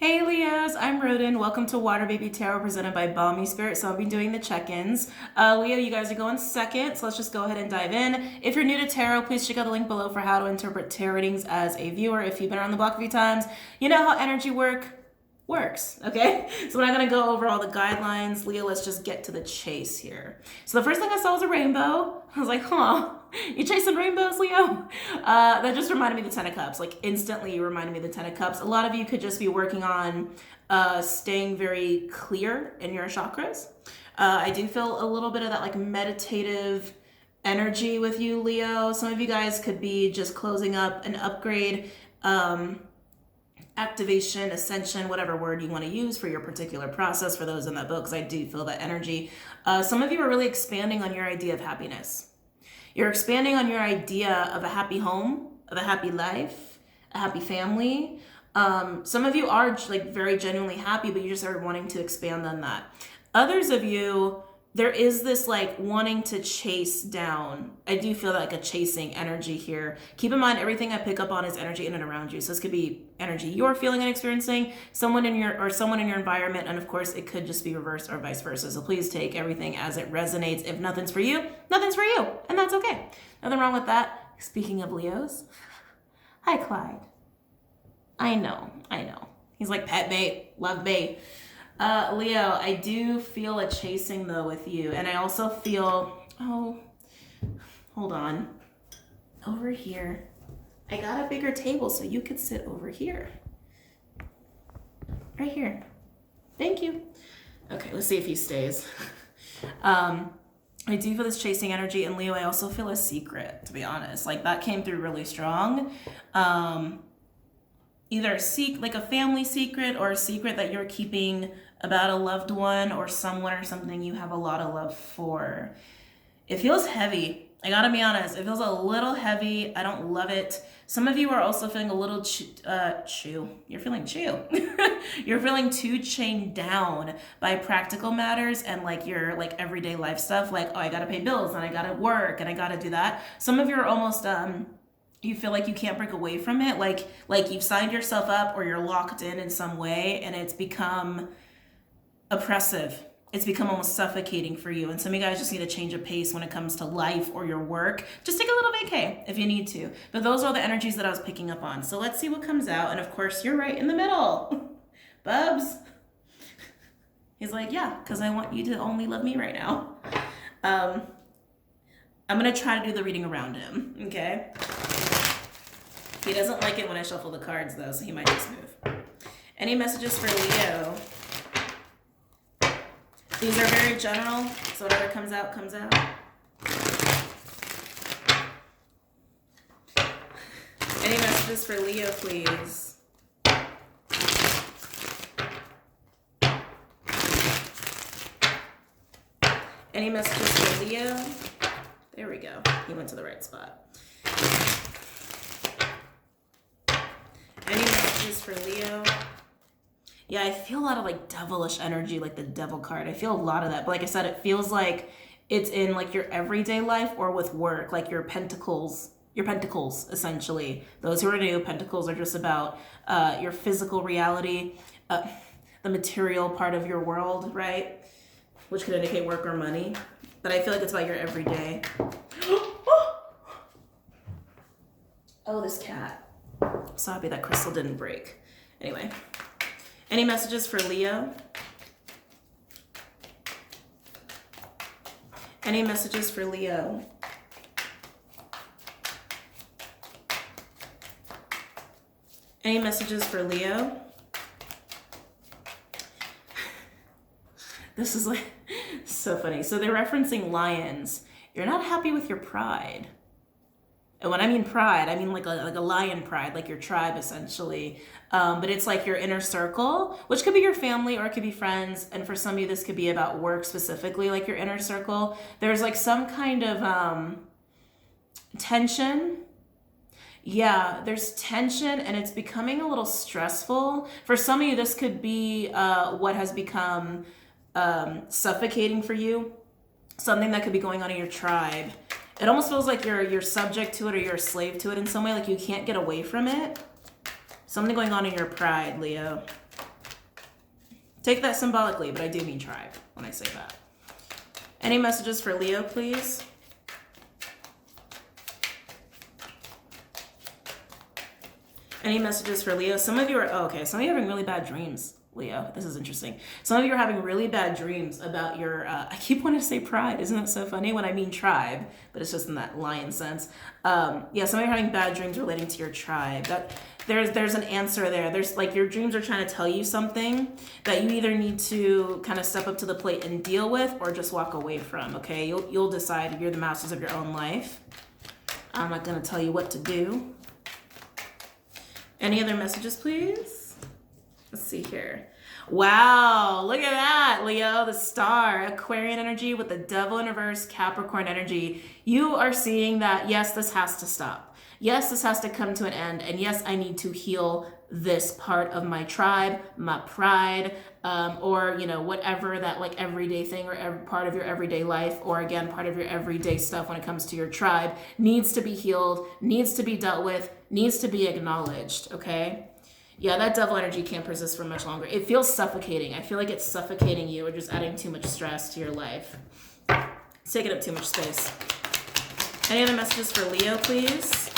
Hey Leos, I'm Rodin. Welcome to WaterBaby Tarot presented by Bomispirit. So I'll be doing the check-ins. Leo, you guys are going second, so let's just go ahead and dive in. If you're new to tarot, please check out the link below for how to interpret tarot readings as a viewer. If you've been around the block a few times, you know how energy works, okay? So we're not gonna go over all the guidelines. Leo, let's just get to the chase here. So the first thing I saw was a rainbow. I was like, huh, you chasing rainbows, Leo? That just reminded me of the Ten of Cups. Like instantly reminded me of the Ten of Cups. A lot of you could just be working on staying very clear in your chakras. I do feel a little bit of that like meditative energy with you, Leo. Some of you guys could be just closing up an upgrade, activation, ascension, whatever word you want to use for your particular process for those in that book, because I do feel that energy. Some of you are really expanding on your idea of happiness. You're expanding on your idea of a happy home, of a happy life, a happy family. Some of you are like very genuinely happy, but you just are wanting to expand on that. Others of you, there is this like wanting to chase down. I do feel like a chasing energy here. Keep in mind, everything I pick up on is energy in and around you. So this could be energy you're feeling and experiencing, someone in your environment, and of course it could just be reversed or vice versa. So please take everything as it resonates. If nothing's for you, nothing's for you, and that's okay. Nothing wrong with that. Speaking of Leos, hi Clyde. I know. He's like pet bait, love bait. Leo, I do feel a chasing though with you. And I also feel, oh, hold on. Over here. I got a bigger table so you could sit over here. Right here. Thank you. Okay, let's see if he stays. I do feel this chasing energy. And Leo, I also feel a secret, to be honest. Like that came through really strong. Either like a family secret or a secret that you're keeping about a loved one or someone or something you have a lot of love for. It feels heavy. I gotta be honest. It feels a little heavy. I don't love it. Some of you are also feeling a little chew. You're feeling chew. You're feeling too chained down by practical matters and like your like everyday life stuff. Like, oh, I gotta pay bills and I gotta work and I gotta do that. Some of you are almost you feel like you can't break away from it, like you've signed yourself up or you're locked in some way, and it's become oppressive. It's become almost suffocating for you. And some of you guys just need a change of pace when it comes to life or your work. Just take a little vacay if you need to. But those are the energies that I was picking up on. So let's see what comes out. And of course, you're right in the middle. Bubs. He's like, yeah, because I want you to only love me right now. I'm going to try to do the reading around him, okay? He doesn't like it when I shuffle the cards, though, so he might just move. Any messages for Leo? These are very general, so whatever comes out, comes out. Any messages for Leo, please? Any messages for Leo? There we go. He went to the right spot. Any messages for Leo? Yeah, I feel a lot of like devilish energy, like the devil card. I feel a lot of that. But like I said, it feels like it's in like your everyday life or with work, like your pentacles, essentially. Those who are new, pentacles are just about your physical reality, the material part of your world, right? Which could indicate work or money. But I feel like it's about your everyday. Oh, this cat. So happy that crystal didn't break. Anyway, any messages for Leo? Any messages for Leo? Any messages for Leo? This is like so funny. So they're referencing lions. You're not happy with your pride. And when I mean pride, I mean like a lion pride, like your tribe essentially. But it's like your inner circle, which could be your family or it could be friends. And for some of you, this could be about work specifically, like your inner circle. There's like some kind of tension. Yeah, there's tension and it's becoming a little stressful. For some of you, this could be what has become suffocating for you. Something that could be going on in your tribe. It almost feels like you're subject to it or you're a slave to it in some way, like you can't get away from it. Something going on in your pride, Leo. Take that symbolically, but I do mean tribe when I say that. Any messages for Leo, please? Any messages for Leo? Some of you are, oh, okay, some of you are having really bad dreams, Leo. This is interesting. Some of you are having really bad dreams about your, I keep wanting to say pride. Isn't that so funny when I mean tribe, but it's just in that lion sense. Yeah, some of you are having bad dreams relating to your tribe. There's an answer there. There's like your dreams are trying to tell you something that you either need to kind of step up to the plate and deal with or just walk away from, okay? You'll decide. You're the masters of your own life. I'm not going to tell you what to do. Any other messages, please? Let's see here. Wow, look at that, Leo, the star, Aquarian energy with the devil in reverse, Capricorn energy. You are seeing that, yes, this has to stop. Yes, this has to come to an end. And yes, I need to heal this part of my tribe, my pride, or, you know, whatever that like everyday thing or part of your everyday life, or again, part of your everyday stuff when it comes to your tribe needs to be healed, needs to be dealt with, needs to be acknowledged, okay? Yeah, that devil energy can't persist for much longer. It feels suffocating. I feel like it's suffocating you or just adding too much stress to your life. It's taking up too much space. Any other messages for Leo, please?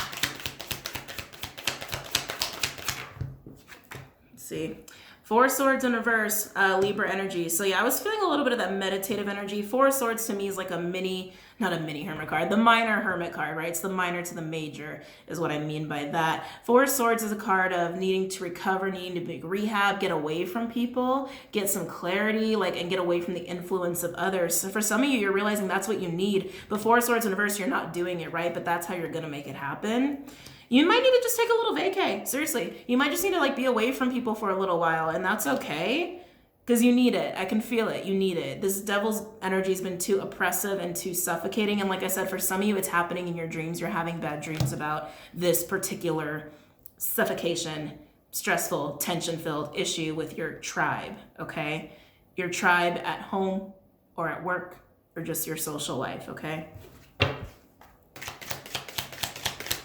Let's see. Four Swords in reverse, Libra energy. So yeah, I was feeling a little bit of that meditative energy. Four Swords to me is like a mini, not a mini hermit card, the minor hermit card, right? It's the minor to the major is what I mean by that. Four Swords is a card of needing to recover, needing to make rehab, get away from people, get some clarity, like, and get away from the influence of others. So for some of you, you're realizing that's what you need. But Four Swords in reverse, you're not doing it, right? But that's how you're gonna make it happen. You might need to just take a little vacay. Seriously, you might just need to like be away from people for a little while, and that's okay. Because you need it. I can feel it. You need it. This devil's energy has been too oppressive and too suffocating. And like I said, for some of you, it's happening in your dreams. You're having bad dreams about this particular suffocation, stressful, tension-filled issue with your tribe, okay? Your tribe at home or at work or just your social life, okay?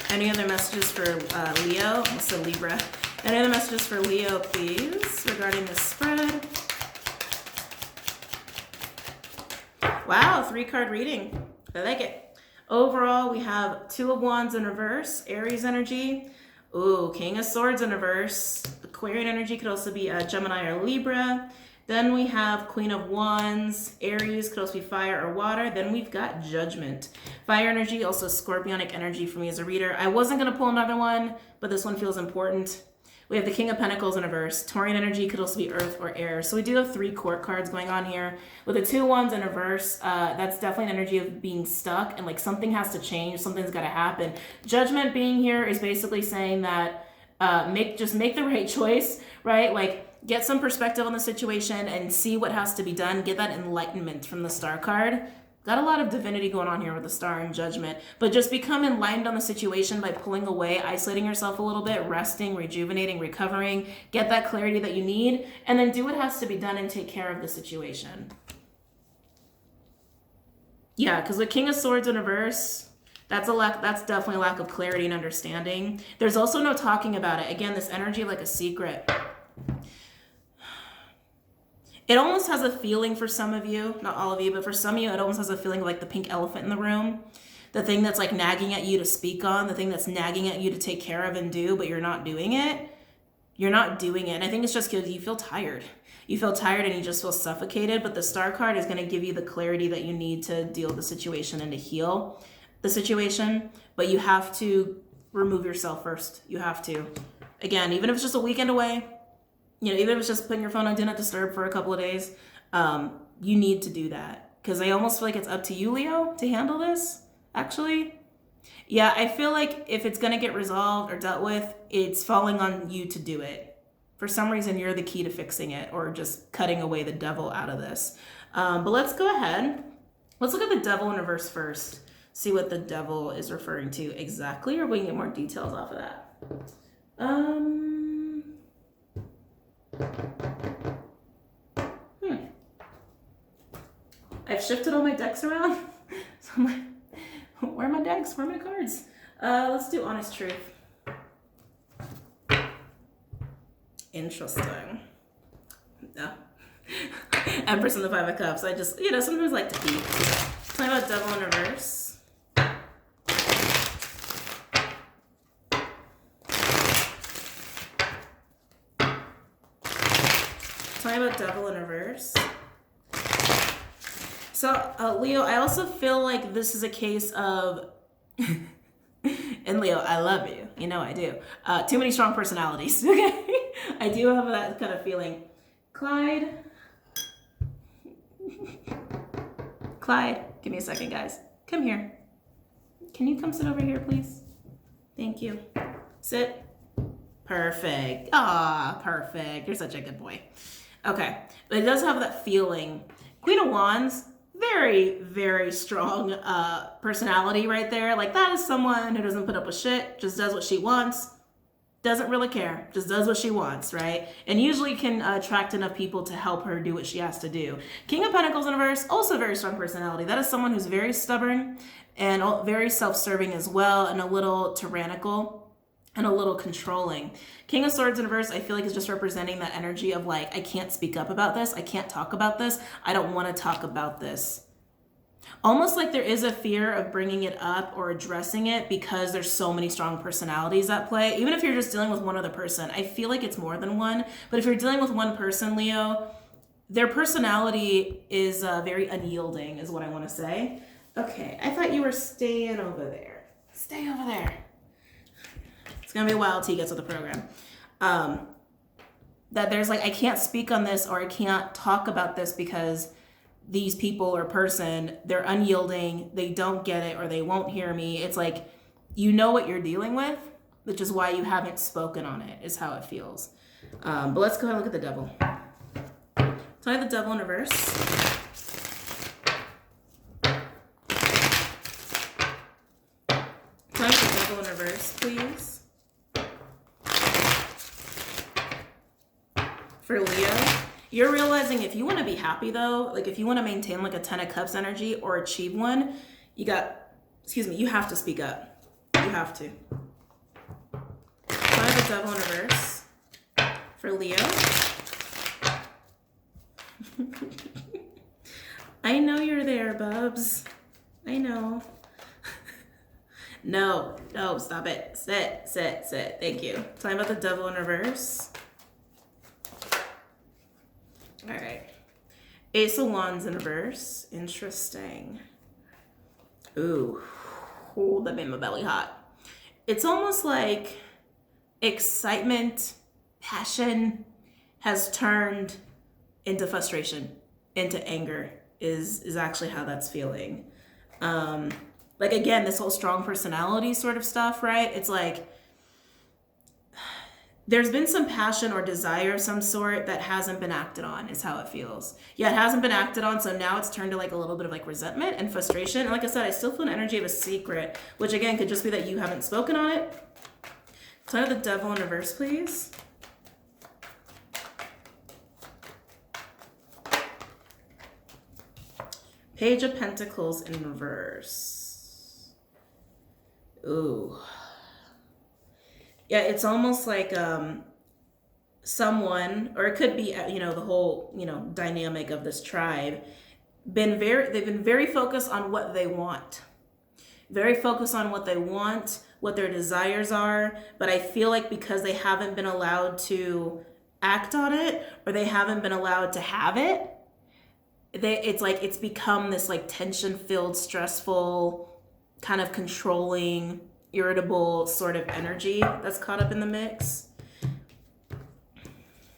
Any other messages for Leo? I said Libra. Any other messages for Leo, please, regarding the spread? Wow, 3-card reading. I like it. Overall, we have Two of Wands in reverse, Aries energy. Ooh, King of Swords in reverse. Aquarian energy could also be Gemini or Libra. Then we have Queen of Wands, Aries, could also be fire or water. Then we've got Judgment. Fire energy, also Scorpionic energy for me as a reader. I wasn't going to pull another one, but this one feels important. We have the King of Pentacles in reverse. Taurian energy could also be earth or air. So we do have 3 court cards going on here. With the 2 wands in reverse, that's definitely an energy of being stuck and like something has to change. Something's got to happen. Judgment being here is basically saying that just make the right choice, right? Like get some perspective on the situation and see what has to be done. Get that enlightenment from the Star card. Got a lot of divinity going on here with the Star and Judgment, but just become enlightened on the situation by pulling away, isolating yourself a little bit, resting, rejuvenating, recovering, get that clarity that you need, and then do what has to be done and take care of the situation. Yeah, because with King of Swords in reverse, that's definitely a lack of clarity and understanding. There's also no talking about it. Again, this energy like a secret. It almost has a feeling for some of you, not all of you, but for some of you, it almost has a feeling of like the pink elephant in the room. The thing that's like nagging at you to speak on, the thing that's nagging at you to take care of and do, but you're not doing it. You're not doing it. And I think it's just because you feel tired. You feel tired and you just feel suffocated, but the Star card is going to give you the clarity that you need to deal with the situation and to heal the situation. But you have to remove yourself first. You have to. Again, even if it's just a weekend away, you know, even if it's just putting your phone on Do Not Disturb for a couple of days, you need to do that. Because I almost feel like it's up to you, Leo, to handle this, actually. Yeah, I feel like if it's going to get resolved or dealt with, it's falling on you to do it. For some reason, you're the key to fixing it or just cutting away the devil out of this. But let's go ahead. Let's look at the devil in reverse first. See what the devil is referring to exactly, or we can get more details off of that. I've shifted all my decks around. So I'm like, where are my decks? Where are my cards? Let's do Honest Truth. Interesting. No. Empress and the Five of Cups. I just, you know, sometimes like to peek. Talking about Devil in reverse. Talking about Devil in reverse. So, Leo, I also feel like this is a case of, and Leo, I love you. You know I do. Too many strong personalities, okay? I do have that kind of feeling. Clyde, give me a second, guys. Come here. Can you come sit over here, please? Thank you. Sit. Perfect. Ah, perfect. You're such a good boy. Okay, but it does have that feeling. Queen of Wands, very, very strong personality right there. Like, that is someone who doesn't put up with shit, just does what she wants, doesn't really care, just does what she wants, right? And usually can attract enough people to help her do what she has to do. King of Pentacles in reverse, also very strong personality. That is someone who's very stubborn and very self-serving as well, and a little tyrannical and a little controlling. King of Swords in reverse, I feel like is just representing that energy of like, I can't speak up about this. I can't talk about this. I don't want to talk about this. Almost like there is a fear of bringing it up or addressing it because there's so many strong personalities at play. Even if you're just dealing with one other person, I feel like it's more than one. But if you're dealing with one person, Leo, their personality is very unyielding is what I want to say. Okay, I thought you were staying over there. Stay over there. It's gonna be a while till he gets with the program. That there's like, I can't speak on this or I can't talk about this because these people or person, they're unyielding, they don't get it, or they won't hear me. It's like, you know what you're dealing with, which is why you haven't spoken on it, is how it feels. But let's go ahead and look at the Devil. So I have the Devil in reverse. So I have the Devil in reverse, please. For Leo, you're realizing if you want to be happy though, like if you want to maintain like a 10 of Cups energy or achieve one, you have to speak up. You have to. So I have the Devil in reverse for Leo. I know you're there, Bubs. I know. No, stop it. Sit. Thank you. Talking about the Devil in reverse. All right. Ace of Wands in reverse. Interesting. Ooh, that made my belly hot. It's almost like excitement, passion has turned into frustration, into anger is actually how that's feeling. Like again, this whole strong personality sort of stuff, right? It's like there's been some passion or desire of some sort that hasn't been acted on is how it feels. Yeah, it hasn't been acted on, so now it's turned to like a little bit of like resentment and frustration. And like I said, I still feel an energy of a secret, which again could just be that you haven't spoken on it. So I have the Devil in reverse, please. Page of Pentacles in reverse. Ooh. Yeah, it's almost like someone, or it could be, the whole, dynamic of this tribe, they've been very focused on what they want. Very focused on what they want, what their desires are, but I feel like because they haven't been allowed to act on it, or they haven't been allowed to have it, it's become this like tension-filled, stressful, kind of controlling, irritable sort of energy that's caught up in the mix.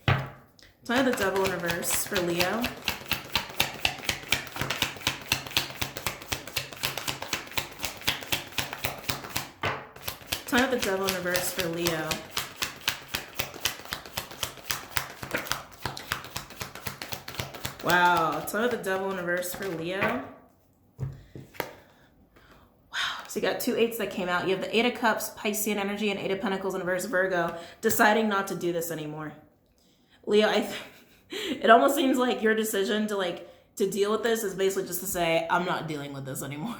So I have the Devil in reverse for Leo. So I have the Devil in reverse for Leo. Wow. So I have the Devil in reverse for Leo. So you got two eights that came out. You have the Eight of Cups, Piscean energy, and Eight of Pentacles in reverse, Virgo, deciding not to do this anymore. Leo, it almost seems like your decision to deal with this is basically just to say, I'm not dealing with this anymore.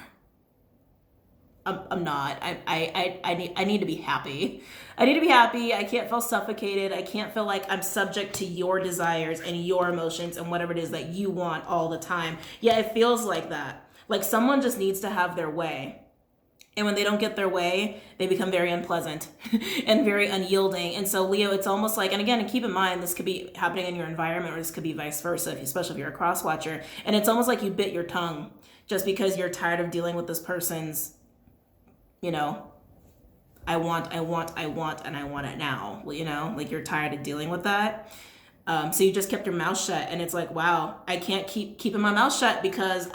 I'm not. I need to be happy. I need to be happy. I can't feel suffocated. I can't feel like I'm subject to your desires and your emotions and whatever it is that you want all the time. Yeah, it feels like that. Like someone just needs to have their way. And when they don't get their way, they become very unpleasant and very unyielding. And so Leo, it's almost like, and again, keep in mind, this could be happening in your environment or this could be vice versa, especially if you're a cross watcher. And it's almost like you bit your tongue just because you're tired of dealing with this person's, you know, I want, and I want it now, you know, like you're tired of dealing with that. So you just kept your mouth shut, and it's like, wow, I can't keep keeping my mouth shut because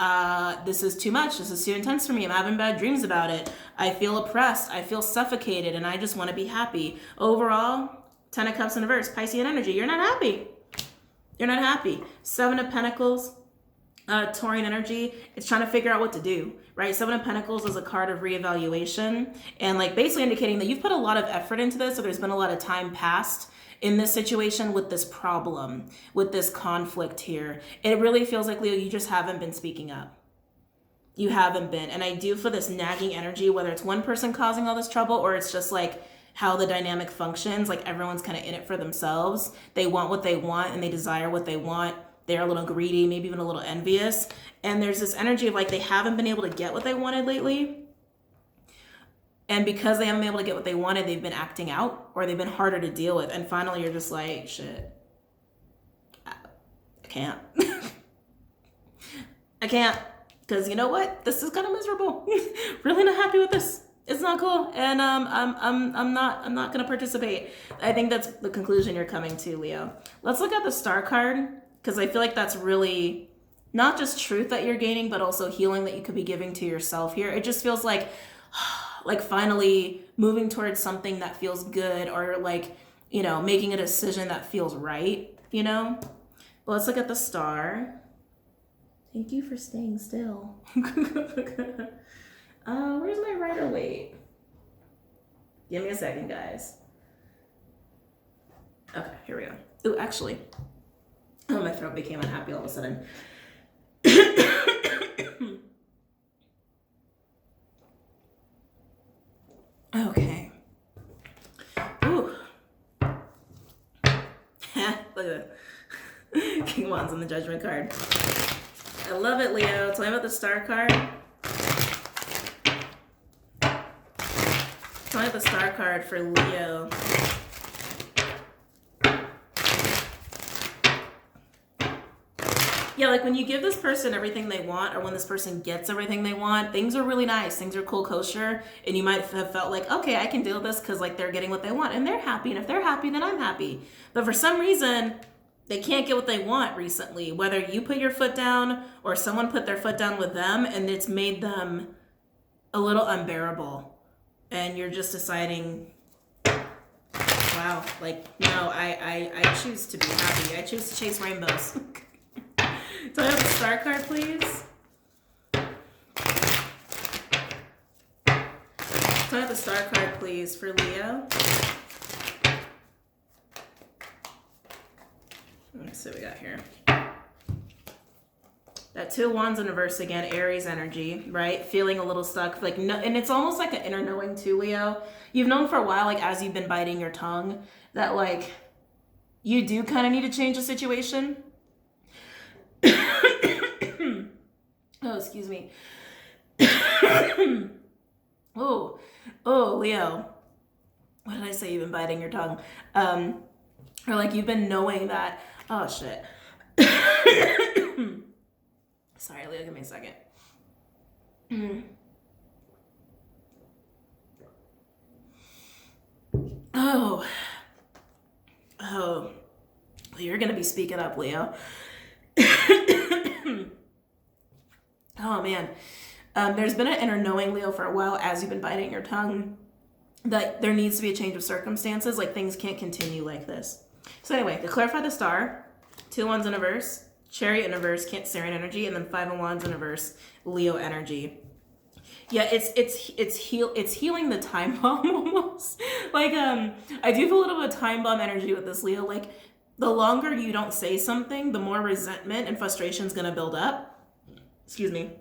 this is too much. This is too intense for me. I'm having bad dreams about it. I feel oppressed. I feel suffocated, and I just want to be happy. Overall, 10 of Cups in reverse, Piscean energy. You're not happy. You're not happy. 7 of Pentacles, Taurian energy. It's trying to figure out what to do, right? 7 of Pentacles is a card of reevaluation, and like basically indicating that you've put a lot of effort into this, so there's been a lot of time passed in this situation with this problem, with this conflict here. It really feels like, Leo, you just haven't been speaking up. You haven't been. And I do feel this nagging energy, whether it's one person causing all this trouble or it's just like how the dynamic functions, like everyone's kind of in it for themselves. They want what they want and they desire what they want. They're a little greedy, maybe even a little envious. And there's this energy of like they haven't been able to get what they wanted lately. And because they haven't been able to get what they wanted, they've been acting out or they've been harder to deal with. And finally, you're just like, shit, I can't. I can't. Because you know what? This is kind of miserable. Really not happy with this. It's not cool. And I'm not going to participate. I think that's the conclusion you're coming to, Leo. Let's look at the Star card, because I feel like that's really not just truth that you're gaining, but also healing that you could be giving to yourself here. It just feels like finally moving towards something that feels good, or like, you know, making a decision that feels right, you know? But let's look at the Star. Thank you for staying still. Where's my Rider-Waite? Give me a second, guys. Okay, here we go. Ooh, actually, oh, my throat became unhappy all of a sudden. Okay. Ooh. Look at that. King Wands on the Judgment card. I love it, Leo. Tell me about the Star card. Tell me about the Star card for Leo. Yeah, like when you give this person everything they want, or when this person gets everything they want, things are really nice. Things are cool, kosher. And you might have felt like, okay, I can deal with this because like they're getting what they want and they're happy. And if they're happy, then I'm happy. But for some reason, they can't get what they want recently. Whether you put your foot down or someone put their foot down with them, and it's made them a little unbearable. And you're just deciding, wow, like, no, I choose to be happy. I choose to chase rainbows. Do I have the Star card, please? Do I have the Star card, please, for Leo? Let's see what we got here. That 2 of Wands in reverse again, Aries energy, right? Feeling a little stuck, like no, and it's almost like an inner knowing too, Leo. You've known for a while, like as you've been biting your tongue, that like you do kind of need to change the situation. Oh, excuse me. Oh, Leo. What did I say? You've been biting your tongue. Or like you've been knowing that, oh shit. Sorry, Leo, give me a second. Oh, well, you're gonna be speaking up, Leo. Oh man, there's been an inner knowing, Leo, for a while as you've been biting your tongue that there needs to be a change of circumstances. Like things can't continue like this. So anyway, to clarify the Star, 2 Wands in reverse, Chariot in reverse, Cancerian energy, and then 5 of Wands in reverse, Leo energy. Yeah, it's healing the time bomb almost. Like I do feel a little bit of time bomb energy with this, Leo. Like the longer you don't say something, the more resentment and frustration is gonna build up. Excuse me.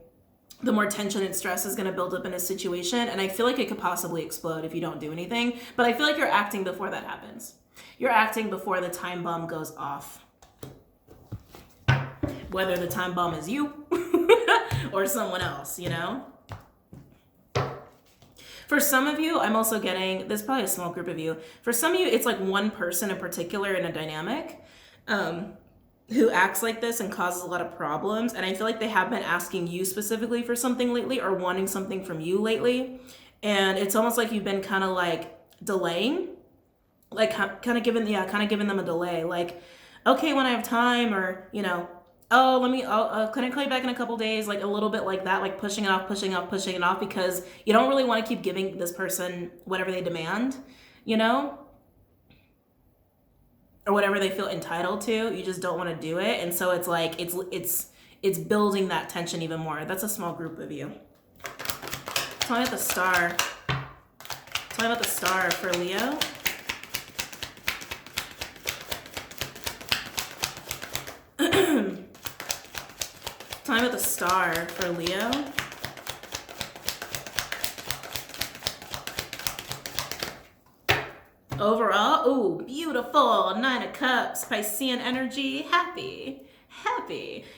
the more tension and stress is going to build up in a situation. And I feel like it could possibly explode if you don't do anything. But I feel like you're acting before that happens. You're acting before the time bomb goes off. Whether the time bomb is you or someone else, you know? For some of you, I'm also getting, there's probably a small group of you. For some of you, it's like one person in particular in a dynamic who acts like this and causes a lot of problems. And I feel like they have been asking you specifically for something lately or wanting something from you lately. And it's almost like you've been kind of like delaying, like kind of giving them a delay. Like, okay, when I have time, or, you know, oh, can I call you back in a couple days? Like a little bit like that, like pushing it off because you don't really want to keep giving this person whatever they demand, you know, or whatever they feel entitled to. You just don't want to do it. And so it's like, it's building that tension even more. That's a small group of you. Tell me about the star. Tell me about the star for Leo. Tell me about the star for Leo. Overall, ooh, beautiful. 9 of Cups, Piscean energy, happy.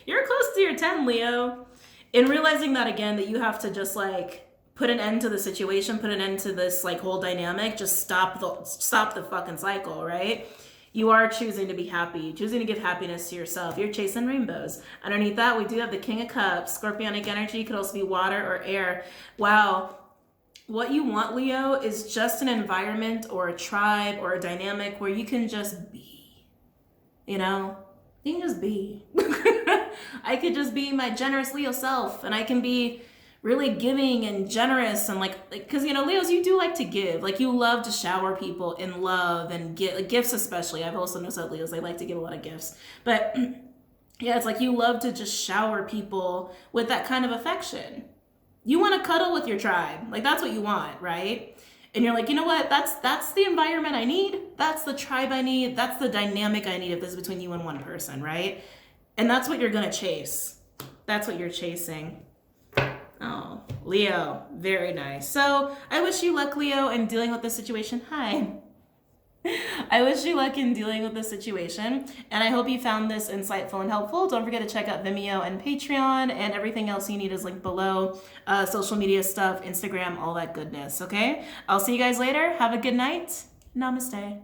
You're close to your 10, Leo. In realizing that again, that you have to just like put an end to the situation, put an end to this like whole dynamic, just stop the fucking cycle, right? You are choosing to be happy, choosing to give happiness to yourself. You're chasing rainbows. Underneath that, we do have the King of Cups. Scorpionic energy could also be water or air. Wow. What you want, Leo, is just an environment or a tribe or a dynamic where you can just be. You know? You can just be. I could just be my generous Leo self, and I can be really giving and generous and like because you know, Leos, you do like to give. Like you love to shower people in love and get like, gifts especially. I've also noticed that Leos, they like to give a lot of gifts. But yeah, it's like you love to just shower people with that kind of affection. You want to cuddle with your tribe. Like that's what you want, right? And you're like, you know what? That's the environment I need. That's the tribe I need. That's the dynamic I need if this is between you and one person, right? And that's what you're going to chase. That's what you're chasing. Oh, Leo, very nice. So I wish you luck, Leo, in dealing with this situation. Hi. I wish you luck in dealing with this situation, and I hope you found this insightful and helpful. Don't forget to check out Vimeo and Patreon, and everything else you need is linked below. Social media stuff, Instagram, all that goodness, okay? I'll see you guys later. Have a good night. Namaste.